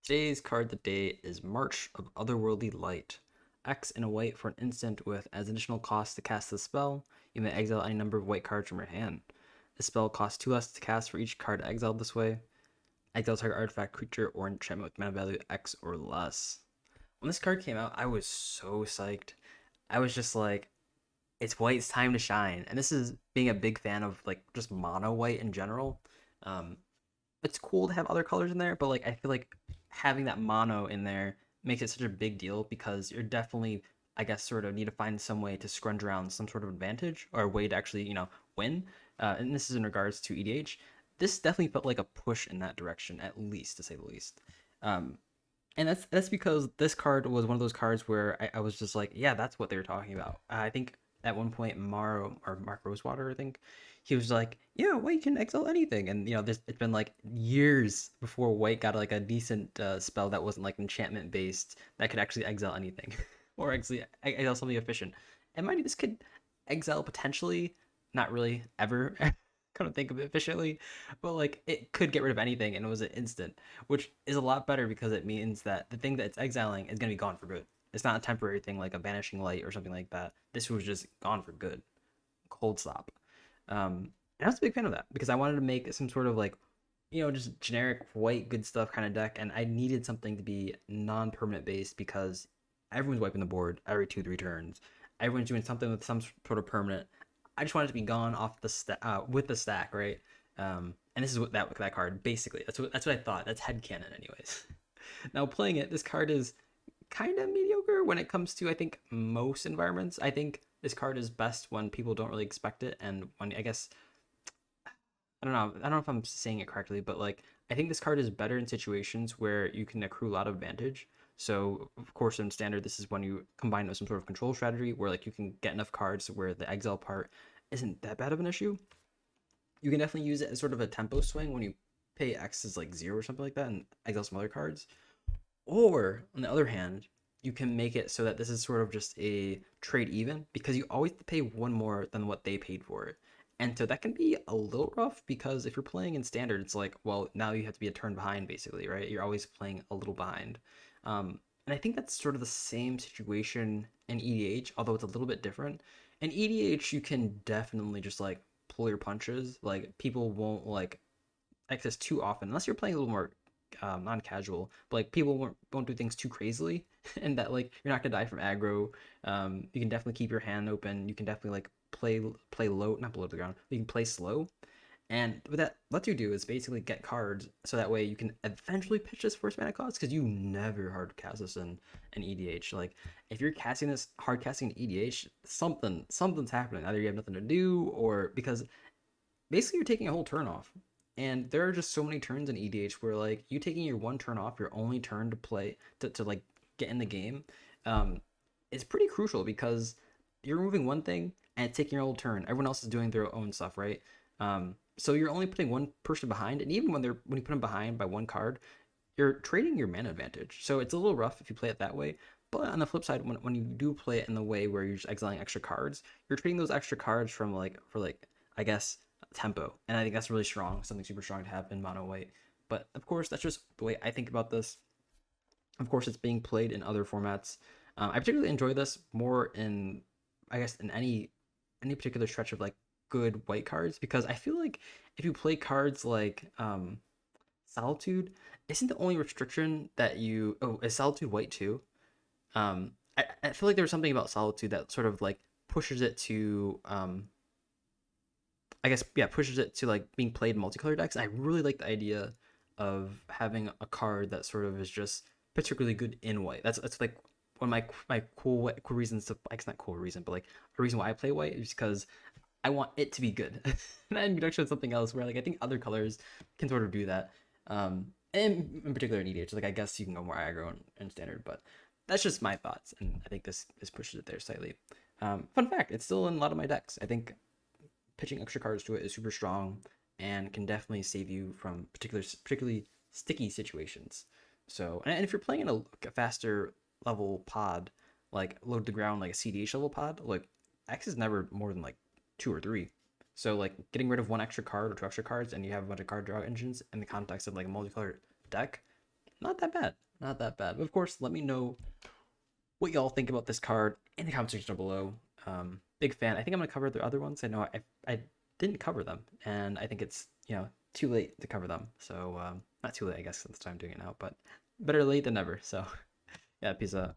Today's card of the day is March of Otherworldly Light. X and a white for an instant with as additional cost to cast the spell. You may exile any number of white cards from your hand. The spell costs 2 less to cast for each card exiled this way. Exile target artifact, creature, or enchantment with mana value X or less. When this card came out, I was so psyched. I was just like, it's white's time to shine. And this is being a big fan of like just mono white in general. Um, it's cool to have other colors in there, but like I feel like having that mono in there makes it such a big deal because you're definitely, I guess, sort of need to find some way to scrunch around some sort of advantage or a way to actually, win. And this is in regards to EDH. This definitely felt like a push in that direction, at least to say the least. Um, and that's because this card was one of those cards where I was just like, yeah, that's what they were talking about. I think at one point Maro or Mark Rosewater, I think, he was like, yeah, White can exile anything, and it's been like years before White got like a decent spell that wasn't like enchantment based that could actually exile anything, or actually exile something efficient. And mind you, this could exile potentially, not really ever. Kind of think of it efficiently, but like it could get rid of anything and it was an instant, which is a lot better because it means that the thing that it's exiling is going to be gone for good. It's not a temporary thing like a vanishing light or something like that. This was just gone for good. Cold stop. And I was a big fan of that because I wanted to make some sort of like, just generic white good stuff kind of deck, and I needed something to be non-permanent based because everyone's wiping the board every 2-3 turns. Everyone's doing something with some sort of permanent. I just wanted to be gone off the with the stack, right? And this is what that card basically. That's what I thought. That's headcanon, anyways. Now playing it, this card is kind of mediocre when it comes to I think most environments. I think this card is best when people don't really expect it, and when I guess I don't know if I'm saying it correctly, but like I think this card is better in situations where you can accrue a lot of advantage. So of course in standard, this is when you combine it with some sort of control strategy where like you can get enough cards where the exile part isn't that bad of an issue. You can definitely use it as sort of a tempo swing when you pay X is like 0 or something like that and exile some other cards. Or on the other hand, you can make it so that this is sort of just a trade even because you always have to pay one more than what they paid for it. And so that can be a little rough because if you're playing in standard, it's like, well, now you have to be a turn behind basically, right? You're always playing a little behind. And I think that's sort of the same situation in EDH, although it's a little bit different. In EDH, you can definitely just like pull your punches. Like people won't like access too often unless you're playing a little more non-casual, but like people won't do things too crazily and that like you're not gonna die from aggro. You can definitely keep your hand open. You can definitely like play low, not below the ground. You can play slow, and what that lets you do is basically get cards so that way you can eventually pitch this first mana cost because you never hard cast this in EDH. Like if you're casting this hard casting in EDH, something's happening. Either you have nothing to do or because basically you're taking a whole turn off. And there are just so many turns in EDH where like you taking your one turn off, your only turn to play to like get in the game, um, is pretty crucial because you're removing one thing and it's taking your whole turn. Everyone else is doing their own stuff, right? So you're only putting one person behind, and even when you put them behind by one card, you're trading your mana advantage. So it's a little rough if you play it that way. But on the flip side, when you do play it in the way where you're just exiling extra cards, you're trading those extra cards from like for like I guess tempo, and I think that's really strong, something super strong to have in mono white. But of course, that's just the way I think about this. Of course, it's being played in other formats. I particularly enjoy this more in, I guess, in any particular stretch of like good white cards because I feel like if you play cards like Solitude, isn't the only restriction that you is Solitude white too? I feel like there was something about Solitude that sort of like pushes it to I guess yeah, pushes it to like being played in multicolor decks. I really like the idea of having a card that sort of is just particularly good in white. That's like one of my cool reasons to like it's not cool reason, but like a reason why I play white is because I want it to be good. And introduction is something else where like I think other colors can sort of do that. And in particular in EDH, like I guess you can go more aggro and standard, but that's just my thoughts, and I think this pushes it there slightly. Fun fact: it's still in a lot of my decks. I think pitching extra cards to it is super strong and can definitely save you from particularly sticky situations. So, and if you're playing in a faster level pod, like load to ground, like a CDH level pod, like X is never more than like 2 or 3. So like getting rid of one extra card or 2 extra cards, and you have a bunch of card draw engines in the context of like a multicolored deck, not that bad. Not that bad. But of course, let me know what y'all think about this card in the comment section below. Big fan. I think I'm gonna cover the other ones. I know I didn't cover them, and I think it's too late to cover them. So not too late, I guess, since I'm doing it now, but better late than never. So yeah, peace out.